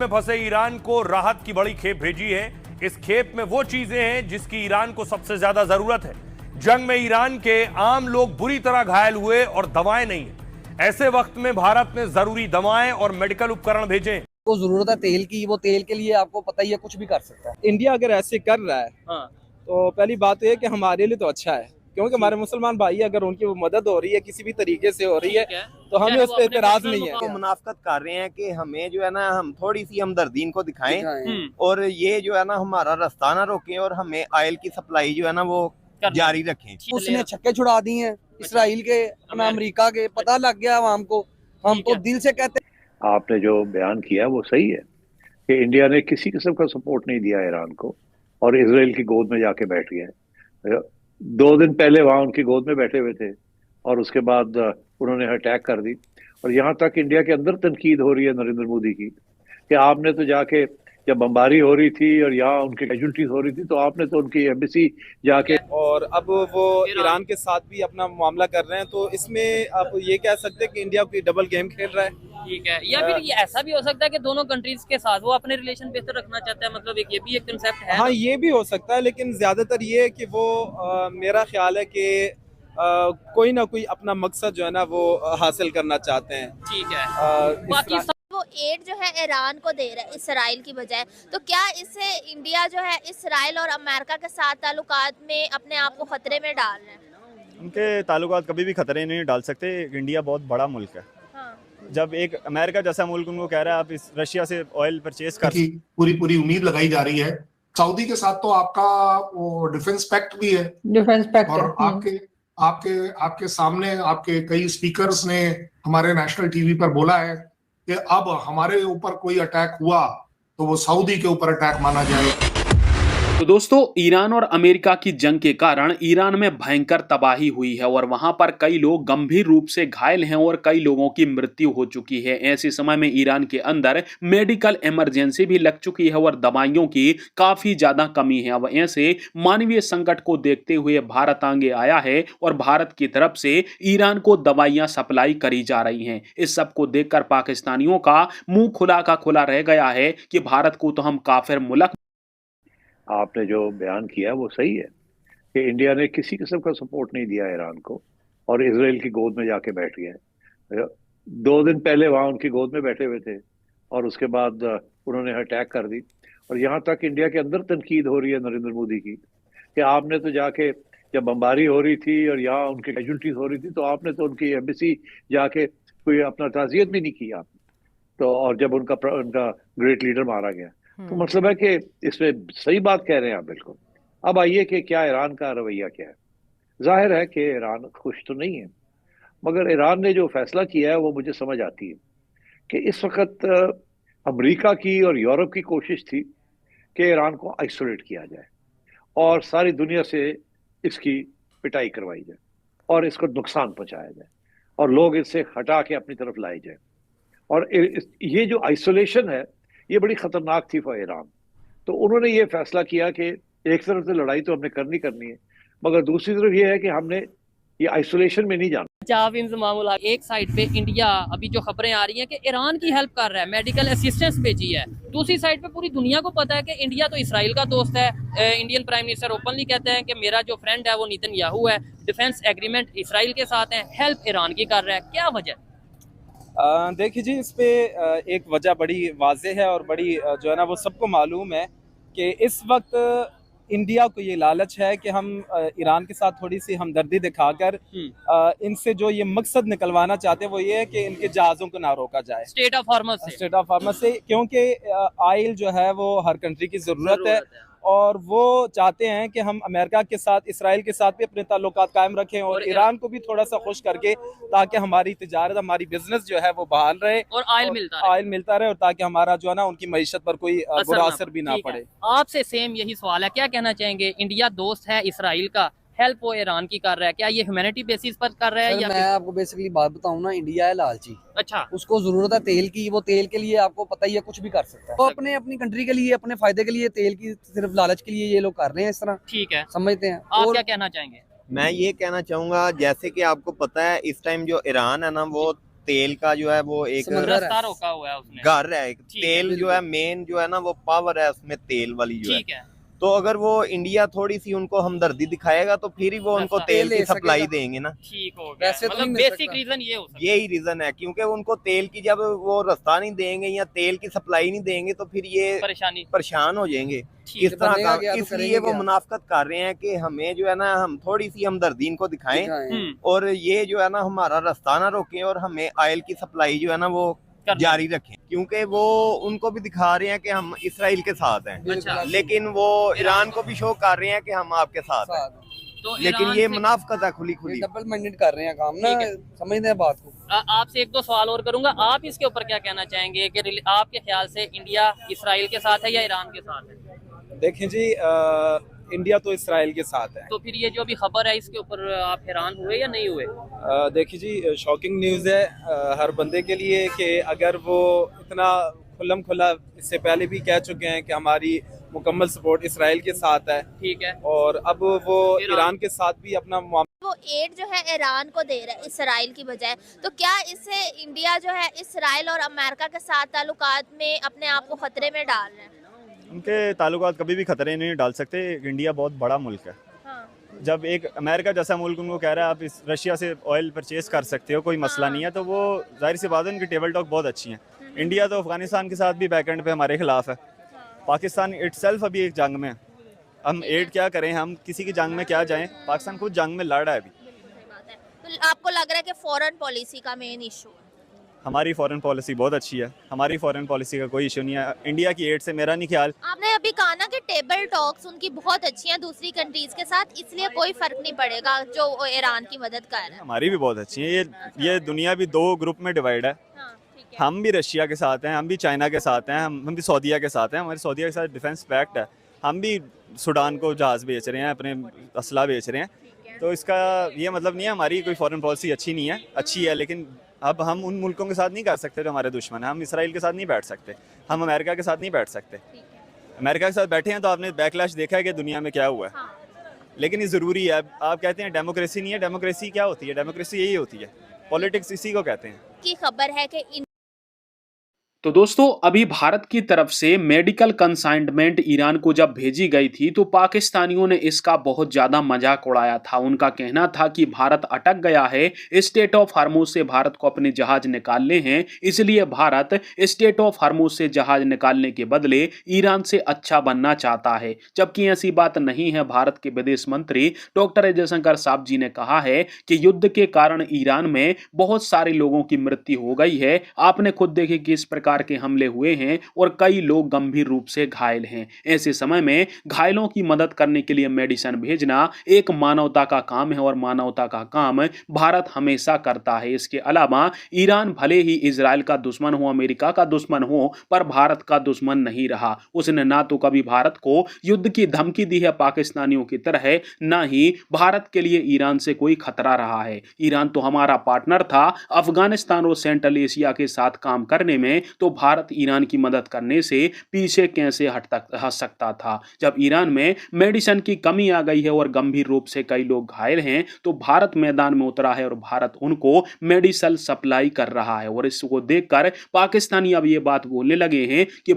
में फंसे ईरान को राहत की बड़ी खेप भेजी है। इस खेप में वो चीजें हैं जिसकी ईरान को सबसे ज्यादा जरूरत है। जंग में ईरान के आम लोग बुरी तरह घायल हुए और दवाएं नहीं है। ऐसे वक्त में भारत ने जरूरी दवाएं और मेडिकल उपकरण भेजे। को जरूरत है तेल की, वो तेल के लिए आपको पता ही है कुछ भी कर सकता है। इंडिया अगर ऐसे कर रहा है तो पहली बात तो ये कि हमारे लिए तो अच्छा है, क्योंकि हमारे मुसलमान भाई अगर उनकी मदद हो रही है किसी भी तरीके से हो रही है तो हमें उस पर एतराज नहीं है। वो मुनाफकत कर रहे हैं कि हमें जो है ना हम थोड़ी सी हमदर्दी इनको दिखाएं और ये जो है ना हमारा रास्ता ना रोकें और हमें ऑयल की सप्लाई जो है ना वो जारी रखें। उसने छक्के छुड़ा दिए हैं इसराइल के, अमेरिका के, पता लग गया आवाम को। हम तो दिल से कहते हैं। आपने जो बयान किया वो सही है कि इंडिया ने किसी किस्म का सपोर्ट नहीं दिया ईरान को और इजराइल की गोद में जाके बैठ गया है। 2 दिन पहले वहां उनकी गोद में बैठे हुए थे और उसके बाद उन्होंने अटैक कर दी। और यहाँ तक इंडिया के अंदर तनकीद हो रही है नरेंद्र मोदी की कि आपने तो जाके, जब बमबारी हो रही थी और यहाँ उनकी कैजुअल्टीज हो रही थी, तो आपने तो उनकी एम्बेसी जाके, और अब वो ईरान के साथ भी अपना मामला कर रहे हैं, तो इसमें आप ये कह सकते हैं कि इंडिया कोई डबल गेम खेल रहा है। ठीक है, या फिर ये ऐसा भी हो सकता है कि दोनों कंट्रीज के साथ वो अपने रिलेशन बेहतर रखना चाहता है, मतलब ये भी एक कंसेप्ट है। हाँ, ये भी हो सकता है, लेकिन ज्यादातर ये है कि वो मेरा ख्याल है कि कोई ना कोई अपना मकसद जो है ना वो हासिल करना चाहते हैं। ठीक है, बाकी वो एड जो है ईरान को दे रहा है इसराइल की बजाय, तो क्या इससे इंडिया जो है इसराइल और अमेरिका के साथ ताल्लुकात में अपने आप को खतरे में डाल रहे हैं? उनके ताल्लुकात कभी भी खतरे नहीं डाल सकते। इंडिया बहुत बड़ा मुल्क है। जब एक अमेरिका जैसा मुल्क उनको कह रहा है आप इस रशिया से ऑयल परचेज कर, पूरी उम्मीद लगाई जा रही है। सऊदी के साथ तो आपका वो डिफेंस पैक्ट भी है, डिफेंस पैक्ट, और आपके सामने आपके कई स्पीकर्स ने हमारे नेशनल टीवी पर बोला है कि अब हमारे ऊपर कोई अटैक हुआ तो वो सऊदी के ऊपर अटैक माना जाए। तो दोस्तों, ईरान और अमेरिका की जंग के कारण ईरान में भयंकर तबाही हुई है और वहां पर कई लोग गंभीर रूप से घायल हैं और कई लोगों की मृत्यु हो चुकी है। ऐसे समय में ईरान के अंदर मेडिकल इमरजेंसी भी लग चुकी है और दवाइयों की काफी ज्यादा कमी है। अब ऐसे मानवीय संकट को देखते हुए भारत आगे आया है और भारत की तरफ से ईरान को दवाइयां सप्लाई करी जा रही हैं। इस सब को देखकर पाकिस्तानियों का मुंह खुला का खुला रह गया है कि भारत को तो हम काफिर मुल्क। आपने जो बयान किया वो सही है कि इंडिया ने किसी किस्म का सपोर्ट नहीं दिया ईरान को और इजराइल की गोद में जाके बैठ गया है। 2 दिन पहले वहां उनकी गोद में बैठे हुए थे और उसके बाद उन्होंने अटैक कर दी। और यहाँ तक इंडिया के अंदर तनकीद हो रही है नरेंद्र मोदी की कि आपने तो जाके, जब बमबारी हो रही थी और यहाँ उनकी कैजुअल्टीज हो रही थी, तो आपने तो उनकी एम्बेसी जाके कोई अपना ताज़ियत भी नहीं की आपने तो। और जब उनका ग्रेट लीडर मारा गया, तो मतलब है कि इसमें सही बात कह रहे हैं आप बिल्कुल। अब आइए कि क्या ईरान का रवैया क्या है। जाहिर है कि ईरान खुश तो नहीं है, मगर ईरान ने जो फैसला किया है वो मुझे समझ आती है कि इस वक्त अमेरिका की और यूरोप की कोशिश थी कि ईरान को आइसोलेट किया जाए और सारी दुनिया से इसकी पिटाई करवाई जाए और इसको नुकसान पहुंचाया जाए और लोग इससे हटा के अपनी तरफ लाए जाए। और ये जो आइसोलेशन है ये बड़ी खतरनाक थी फॉर ईरान। तो उन्होंने ये फैसला किया कि एक तरफ से लड़ाई तो हमने करनी है, मगर दूसरी तरफ ये है कि हमने ये आइसोलेशन में नहीं जाना। एक साइड पे इंडिया अभी जो खबरें आ रही हैं कि ईरान की हेल्प कर रहा है, मेडिकल असिस्टेंस भेजी है। दूसरी साइड पे पूरी दुनिया को पता है कि इंडिया तो इसराइल का दोस्त है। इंडियन प्राइम मिनिस्टर ओपनली कहते हैं कि मेरा जो फ्रेंड है वो नेतन्याहू है, डिफेंस एग्रीमेंट इसराइल के साथ है, हेल्प ईरान की कर रहा है। क्या वजह? देखिए जी, इस पे एक वजह बड़ी वाज़ेह है और बड़ी जो है ना वो सबको मालूम है कि इस वक्त इंडिया को ये लालच है कि हम ईरान के साथ थोड़ी सी हमदर्दी दिखाकर इनसे जो ये मकसद निकलवाना चाहते हैं वो ये है कि इनके जहाज़ों को ना रोका जाए स्टेट ऑफ हार्मस से, क्योंकि ऑयल जो है वो हर कंट्री की ज़रूरत है और वो चाहते हैं कि हम अमेरिका के साथ, इसराइल के साथ भी अपने ताल्लुकात कायम रखें और ईरान को भी थोड़ा सा खुश करके, ताकि हमारी तिजारत, हमारी बिजनेस जो है वो बहाल रहे और ऑयल मिलता रहे और ताकि हमारा जो है ना उनकी मईशत पर कोई बुरा असर भी ना पड़े। आपसे सेम यही सवाल है, क्या कहना चाहेंगे? इंडिया दोस्त है इसराइल का, हेल्प वो ईरान की कर रहा है, क्या ये ह्यूमैनिटी बेसिस पर कर रहा है? या मैं आपको बेसिकली बात बताऊं ना, इंडिया है लालची। अच्छा, उसको जरूरत है तेल की, वो तेल के लिए आपको पता ही है कुछ भी कर सकता है। तो अपनी कंट्री के लिए, अपने फायदे के लिए, तेल की सिर्फ लालच के लिए ये लोग कर रहे हैं इस तरह। ठीक है, समझते हैं। आप क्या कहना चाहेंगे? मैं ये कहना चाहूँगा, जैसे कि आपको पता है इस टाइम जो ईरान है ना वो तेल का जो है वो एक रास्ता रोका हुआ है उसने। घर है, एक ठीक है, तेल जो है मेन जो है ना वो पावर है उसमें तेल वाली जो ठीक है। तो अगर वो इंडिया थोड़ी सी उनको हमदर्दी दिखाएगा तो फिर ही वो उनको रास्ता तेल ले की सप्लाई सकेगा। देंगे ना। ठीक हो गया, वैसे तो मतलब नहीं मिल बेसिक सकता। रीजन ये हो सकता है। यही रीजन है, क्योंकि उनको तेल की जब वो रास्ता नहीं देंगे या तेल की सप्लाई नहीं देंगे तो फिर ये परेशानी। परेशान हो जाएंगे ठीक इस है, तरह बनेगा का। क्या तो इसलिए करेंगे वो क्या? मुनाफकत कर रहे हैं कि हमें जो है ना हम थोड़ी सी हमदर्दी इनको दिखाएं हम्म, और ये जो है ना हमारा रास्ता ना रोकें और हमें ऑयल की सप्लाई जो है ना वो करना। जारी रखें, क्योंकि वो उनको भी दिखा रहे हैं कि हम इसराइल के साथ हैं, अच्छा। लेकिन वो ईरान को भी शो कर रहे हैं कि हम आपके साथ हैं। तो लेकिन ईरान ये से- मुनाफकत है खुली खुली। डबल माइंडेड कर रहे हैं काम ना, ठीक है। समझते हैं बात को। आपसे एक दो सवाल और करूंगा, आप इसके ऊपर क्या कहना चाहेंगे कि आपके ख्याल से इंडिया इसराइल के साथ है या ईरान के साथ है? देखें जी, इंडिया तो इसराइल के साथ है। तो फिर ये जो अभी खबर है इसके ऊपर आप हैरान हुए या नहीं हुए? देखिए जी, शॉकिंग न्यूज़ है हर बंदे के लिए कि अगर वो इतना खुल्लम खुला इससे पहले भी कह चुके हैं कि हमारी मुकम्मल सपोर्ट इसराइल के साथ है, ठीक है, और अब वो ईरान के साथ भी अपना वो एड जो है ईरान को दे रहा है इसराइल की बजाय, तो क्या इससे इंडिया जो है इसराइल और अमेरिका के साथ ताल्लुकात में अपने आप को खतरे में डाल रहा है? उनके ताल्लुकात कभी भी खतरे नहीं डाल सकते। इंडिया बहुत बड़ा मुल्क है। हाँ। जब एक अमेरिका जैसा मुल्क उनको कह रहा है आप इस रशिया से ऑयल परचेज कर सकते हो, कोई मसला नहीं है, तो वो जाहिर सी बात है उनकी टेबल टॉक बहुत अच्छी है। इंडिया तो अफगानिस्तान के साथ भी बैकएंड पे हमारे खिलाफ है। पाकिस्तान इटसेल्फ अभी एक जंग में है। हम एड क्या करें, हम किसी की जंग में क्या जाएं? पाकिस्तान खुद जंग में लड़ रहा है अभी। सही बात है। तो आपको लग रहा है कि फॉरेन पॉलिसी का मेन इशू है? हमारी फॉरेन पॉलिसी बहुत अच्छी है, हमारी फॉरेन पॉलिसी का कोई इशू नहीं है। इंडिया की एड से मेरा नहीं ख्याल। आपने अभी कहा ना कि टेबल टॉक्स उनकी बहुत अच्छी हैं दूसरी कंट्रीज के साथ, इसलिए कोई फर्क नहीं पड़ेगा जो ईरान की मदद कर रहा है। हमारी भी बहुत अच्छी है। ये दुनिया भी दो ग्रुप में डिवाइड है। हाँ, ठीक है। हम भी रशिया के साथ हैं, हम भी चाइना के साथ हैं, हम भी सऊदीया के साथ हैं। हमारे सऊदीया के साथ डिफेंस पैक्ट है। हम भी सूडान को जहाज़ बेच रहे हैं, अपने असला बेच रहे हैं। तो इसका ये मतलब नहीं है हमारी कोई फॉरेन पॉलिसी अच्छी नहीं है, अच्छी है। लेकिन अब हम उन मुल्कों के साथ नहीं कर सकते जो हमारे दुश्मन हैं। हम इसराइल के साथ नहीं बैठ सकते, हम अमेरिका के साथ नहीं बैठ सकते। अमेरिका के साथ बैठे हैं तो आपने बैकलैश देखा है कि दुनिया में क्या हुआ है। हाँ। लेकिन ये ज़रूरी है। आप कहते हैं डेमोक्रेसी नहीं है, डेमोक्रेसी क्या होती है? डेमोक्रेसी यही होती है, पॉलिटिक्स इसी को कहते हैं। की खबर है कि तो दोस्तों, अभी भारत की तरफ से मेडिकल कंसाइनमेंट ईरान को जब भेजी गई थी तो पाकिस्तानियों ने इसका बहुत ज्यादा मजाक उड़ाया था। उनका कहना था कि भारत अटक गया है, स्टेट ऑफ हार्मुज से भारत को अपने जहाज निकालने हैं, इसलिए भारत स्टेट ऑफ हार्मुज से जहाज निकालने के बदले ईरान से अच्छा बनना चाहता है। जबकि ऐसी बात नहीं है। भारत के विदेश मंत्री डॉक्टर एस जयशंकर साहब जी ने कहा है कि युद्ध के कारण ईरान में बहुत सारे लोगों की मृत्यु हो गई है। आपने खुद देखे कि इस प्रकार के हमले हुए हैं और कई लोग गंभीर रूप से घायल हैं। ऐसे समय में घायलों की मदद करने के लिए मेडिसिन भेजना एक मानवता का काम है और मानवता का काम भारत हमेशा करता है। इसके अलावा ईरान भले ही इजराइल का दुश्मन हो, अमेरिका का दुश्मन हो, पर भारत का दुश्मन नहीं रहा। उसने ना तो कभी भारत को युद्ध की धमकी दी है पाकिस्तानियों की तरह, ना ही भारत के लिए ईरान से कोई खतरा रहा है। ईरान तो हमारा पार्टनर था अफगानिस्तान और सेंट्रल एशिया के साथ काम करने में, तो भारत ईरान की मदद करने से पीछे कैसे हट सकता था? जब ईरान में मेडिसिन की कमी आ गई है और गंभीर रूप से कई लोग घायल हैं, तो भारत मैदान में उतरा है और भारत उनको मेडिसिन सप्लाई कर रहा है। और इसको देखकर पाकिस्तानी अब ये बात बोलने लगे हैं कि